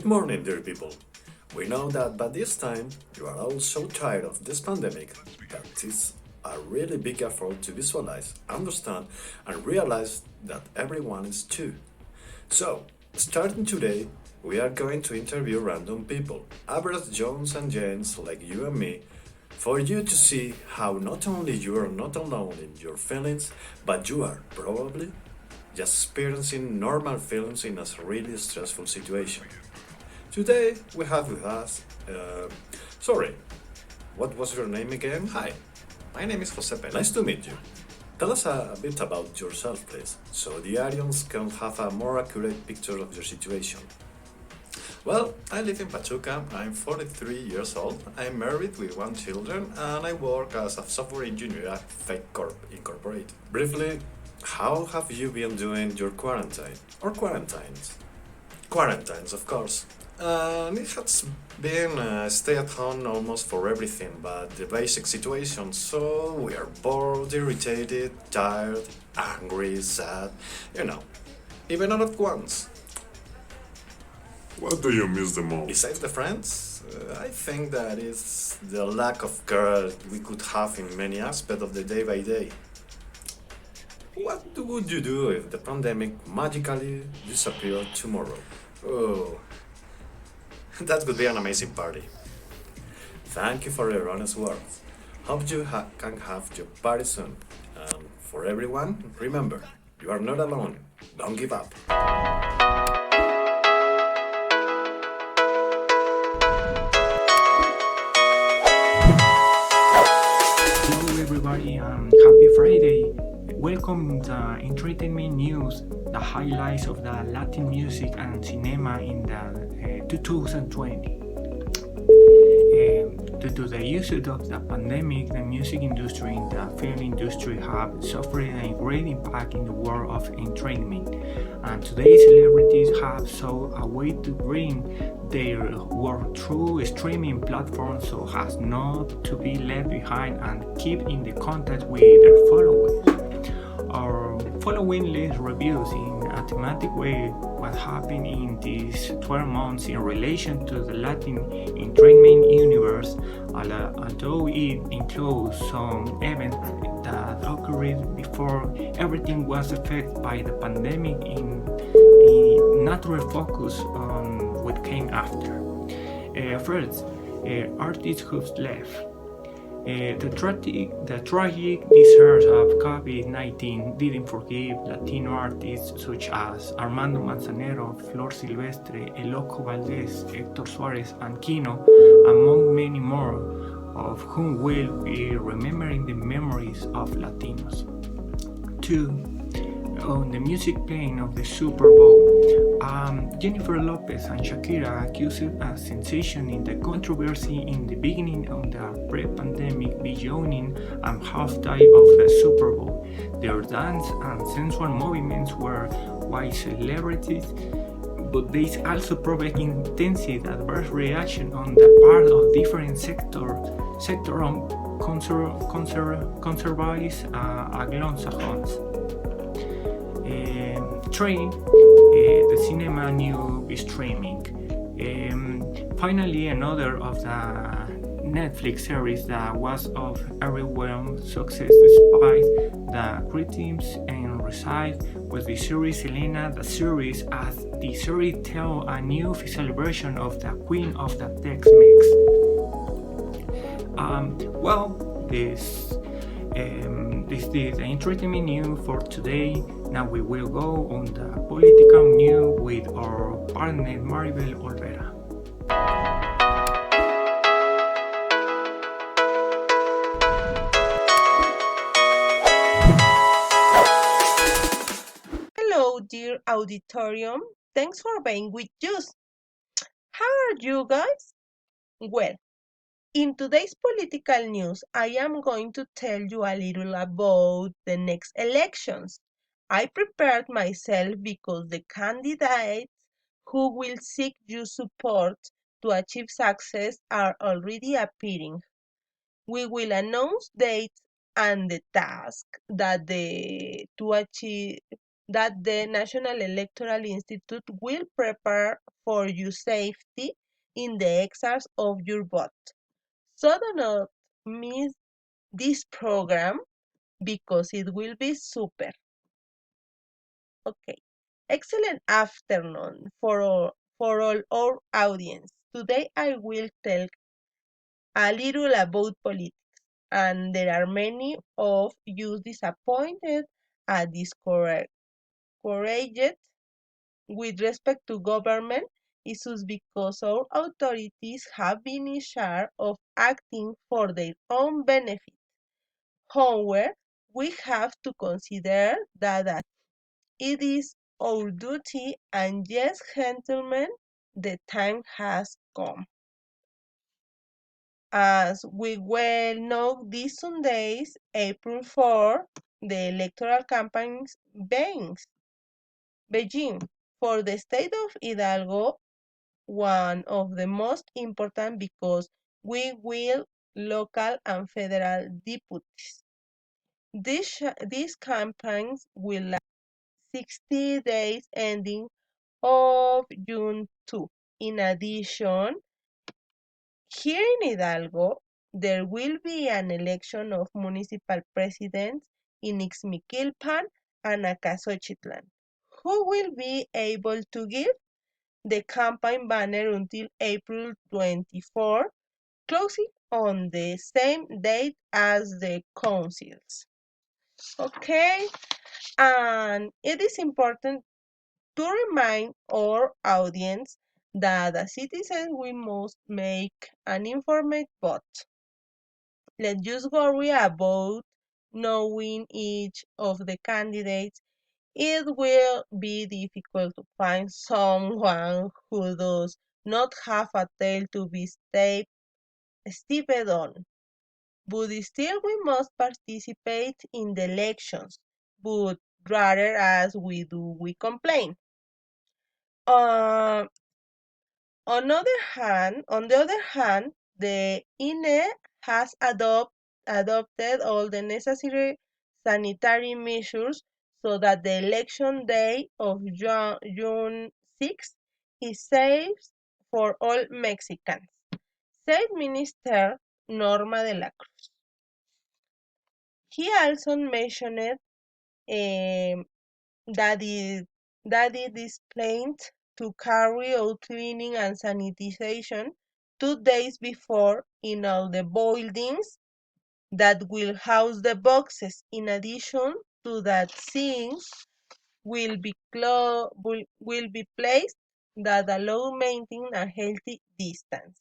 morning, dear people. We know that by this time you are all so tired of this pandemic that it's a really big effort to visualize, understand, and realize that everyone is too. So, starting today, we are going to interview random people, average Jones and Janes like you and me, for you to see how not only you are not alone in your feelings, but you are probably just experiencing normal feelings in a really stressful situation. Today we have with us, sorry, what was your name again? Hi, my name is Josepe. Nice to meet you. Tell us a bit about yourself, please, so the audience can have a more accurate picture of your situation. Well, I live in Pachuca. I'm 43 years old. I'm married with one children, and I work as a software engineer at Fake Corp Incorporated. Briefly, how have you been doing your quarantine or quarantines? Quarantines, of course. And it has been stay at home almost for everything, but the basic situation. So we are bored, irritated, tired, angry, sad, you know, even all at once. What do you miss the most? Besides the friends, I think that it's the lack of care we could have in many aspects of the day by day. What would you do if the pandemic magically disappeared tomorrow? Oh, that would be an amazing party. Thank you for your honest words. Hope you can have your party soon. And for everyone, remember, you are not alone. Don't give up. Hello everybody and happy Friday. Welcome to the entertainment news, the highlights of the Latin music and cinema in the 2020. Due to the usage of the pandemic, the music industry and the film industry have suffered a great impact in the world of entertainment. And today, celebrities have sought a way to bring their work through streaming platforms so as not to be left behind and keep in the contact with their followers. Our following list reviews in a thematic way what happened in these 12 months in relation to the Latin entertainment universe, although it includes some events that occurred before everything was affected by the pandemic in natural focus on what came after. First, artists who've left. The tragic disaster of COVID-19 didn't forgive Latino artists such as Armando Manzanero, Flor Silvestre, Eloco Valdez, Héctor Suárez, and Kino, among many more, of whom will be remembering the memories of Latinos. 2. On the music plane of the Super Bowl, Jennifer Lopez and Shakira accused a sensation in the controversy in the beginning of the pre-pandemic beginning and halftime of the Super Bowl. Their dance and sensual movements were why celebrities, but they also provoked intensive adverse reaction on the part of different sector on conservative anglo-saxons. 3. The cinema new streaming. Finally, another of the Netflix series that was of overwhelming success despite the critics and received was the series Selena. The series as the series tells a new celebration of the Queen of the Tex-Mex. This is the entertainment news for today. Now we will go on the political news with our partner Maribel Olvera. Hello, dear auditorium. Thanks for being with us. How are you guys? Well, in today's political news, I am going to tell you a little about the next elections. I prepared myself because the candidates who will seek your support to achieve success are already appearing. We will announce dates and the task that to achieve that the National Electoral Institute will prepare for your safety in the exercise of your vote. So do not miss this program because it will be super. Okay. Excellent afternoon for all our audience. Today I will tell a little about politics, and there are many of you disappointed and discouraged with respect to government issues because our authorities have been in charge of acting for their own benefit. However, we have to consider that it is our duty, and yes, gentlemen, the time has come. As we well know, these Sundays, April 4, the electoral campaign begins. For the state of Hidalgo, one of the most important because we will local and federal deputies. These campaigns will last 60 days ending of June 2. In addition, here in Hidalgo, there will be an election of municipal presidents in Ixmiquilpan and Acasochitlan, who will be able to give the campaign banner until April 24, closing on the same date as the councils. Okay, and it is important to remind our audience that as citizens we must make an informed vote. Let's just worry about knowing each of the candidates. It will be difficult to find someone who does not have a tail to be stepped on. But still we must participate in the elections, but rather as we do, we complain. Uh, on the other hand, the INE has adopted all the necessary sanitary measures so that the election day of June 6 is safe for all Mexicans, said Minister Norma de la Cruz. He also mentioned um, that it is planned to carry out cleaning and sanitization 2 days before in all the buildings that will house the boxes. In addition to that, signs will be placed that allow maintain a healthy distance,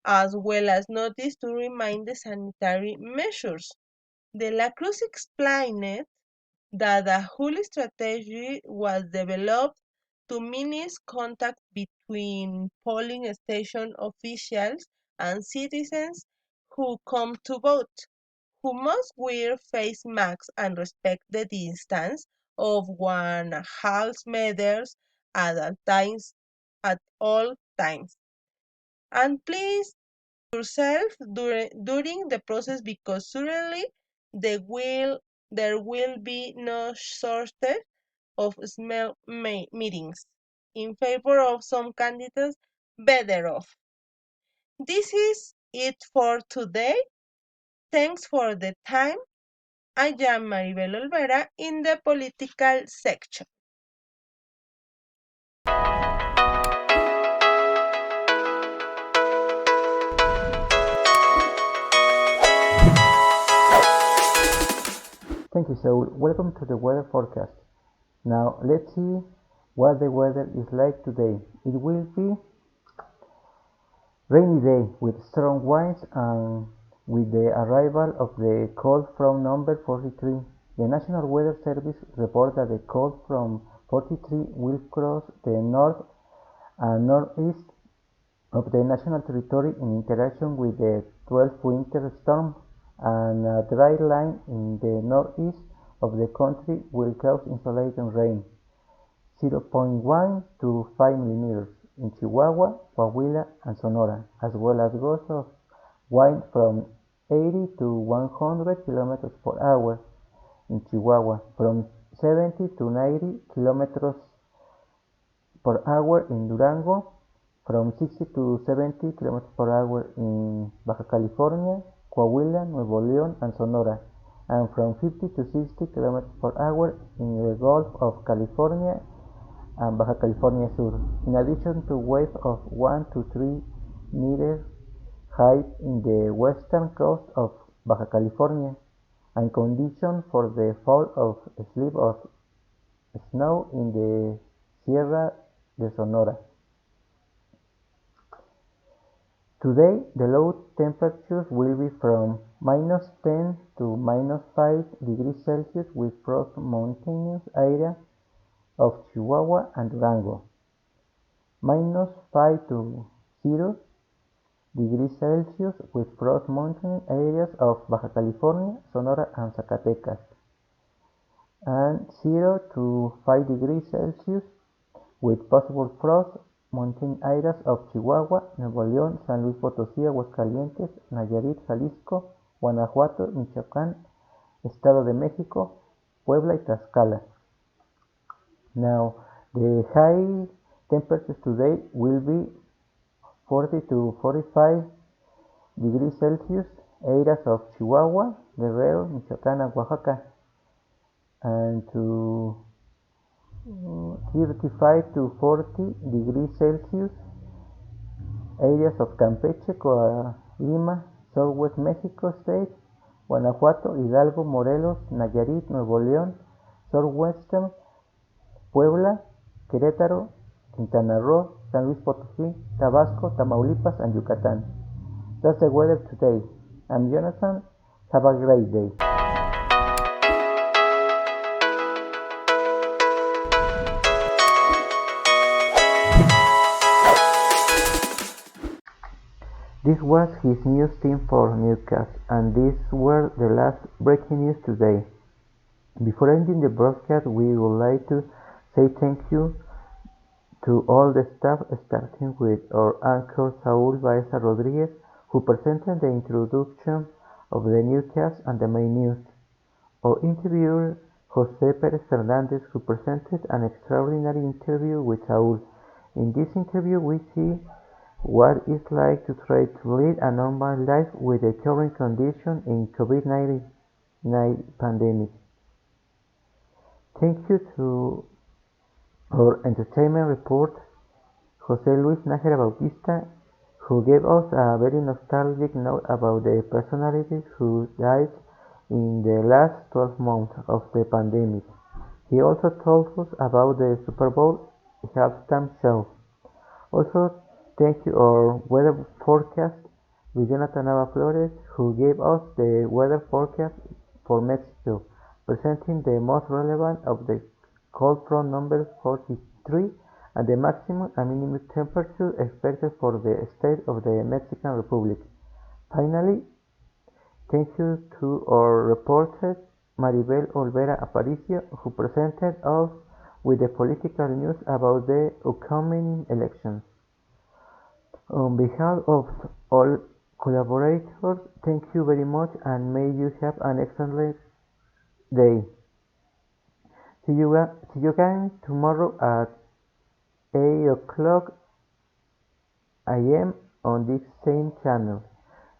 as well as notice to remind the sanitary measures. De la Cruz explained that a whole strategy was developed to minimize contact between polling station officials and citizens who come to vote, who must wear face masks and respect the distance of 1.5 meters at all times. And please yourself during the process because certainly there will be no shortage of small meetings in favor of some candidates better off. This is it for today. Thanks for the time. I am Maribel Olvera in the political section. Thank you, Saul. Welcome to the weather forecast. Now let's see what the weather is like today. It will be rainy day with strong winds and with the arrival of the cold front number 43. The National Weather Service reports that the cold front 43 will cross the north and northeast of the national territory in interaction with the 12th winter storm, and a dry line in the northeast of the country will cause isolated rain, 0.1 to 5 millimeters, in Chihuahua, Coahuila, and Sonora, as well as gusts of wind from 80 to 100 kilometers per hour in Chihuahua, from 70 to 90 kilometers per hour in Durango, from 60 to 70 kilometers per hour in Baja California, Coahuila, Nuevo León, and Sonora, and from 50 to 60 kilometers per hour in the Gulf of California and Baja California Sur, in addition to waves of 1 to 3 meters high in the western coast of Baja California, and conditions for the fall of a slip of snow in the Sierra de Sonora. Today, the low temperatures will be from -10 to -5 degrees Celsius with frost mountainous area of Chihuahua and Durango, -5 to 0 degrees Celsius with frost mountain areas of Baja California, Sonora, and Zacatecas, and 0 to 5 degrees Celsius with possible frost mountain areas of Chihuahua, Nuevo León, San Luis Potosí, Aguascalientes, Nayarit, Jalisco, Guanajuato, Michoacán, Estado de México, Puebla, y Tlaxcala. Now, the high temperatures today will be 40 to 45 degrees Celsius, areas of Chihuahua, Guerrero, Michoacán, and Oaxaca, and to 35 to 40 degrees Celsius, areas of Campeche, Colima, Southwest Mexico State, Guanajuato, Hidalgo, Morelos, Nayarit, Nuevo León, Southwestern, Puebla, Querétaro, Quintana Roo, San Luis Potosí, Tabasco, Tamaulipas, and Yucatan. That's the weather today. I'm Jonathan. Have a great day. This was his news team for newscast, and these were the last breaking news today. Before ending the broadcast, we would like to say thank you to all the staff, starting with our anchor Saúl Baeza Rodriguez, who presented the introduction of the newscast and the main news. Our interviewer José Pérez Fernández, who presented an extraordinary interview with Saúl. In this interview, we see what it's like to try to lead a normal life with the current condition in COVID-19 pandemic. Thank you to our entertainment reporter, José Luis Nájera Bautista, who gave us a very nostalgic note about the personalities who died in the last 12 months of the pandemic. He also told us about the Super Bowl halftime show. Also, thank you our weather forecast with Jonathan Nava Flores, who gave us the weather forecast for Mexico, presenting the most relevant of the cold front number 43 and the maximum and minimum temperature expected for the state of the Mexican Republic. Finally, thank you to our reporter Maribel Olvera Aparicio, who presented us with the political news about the upcoming elections. On behalf of all collaborators, thank you very much, and may you have an excellent day. See you again tomorrow at 8 o'clock a.m. on this same channel.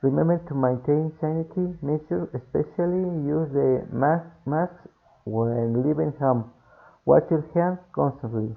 Remember to maintain sanitary measures, especially use the mask when leaving home. Wash your hands constantly.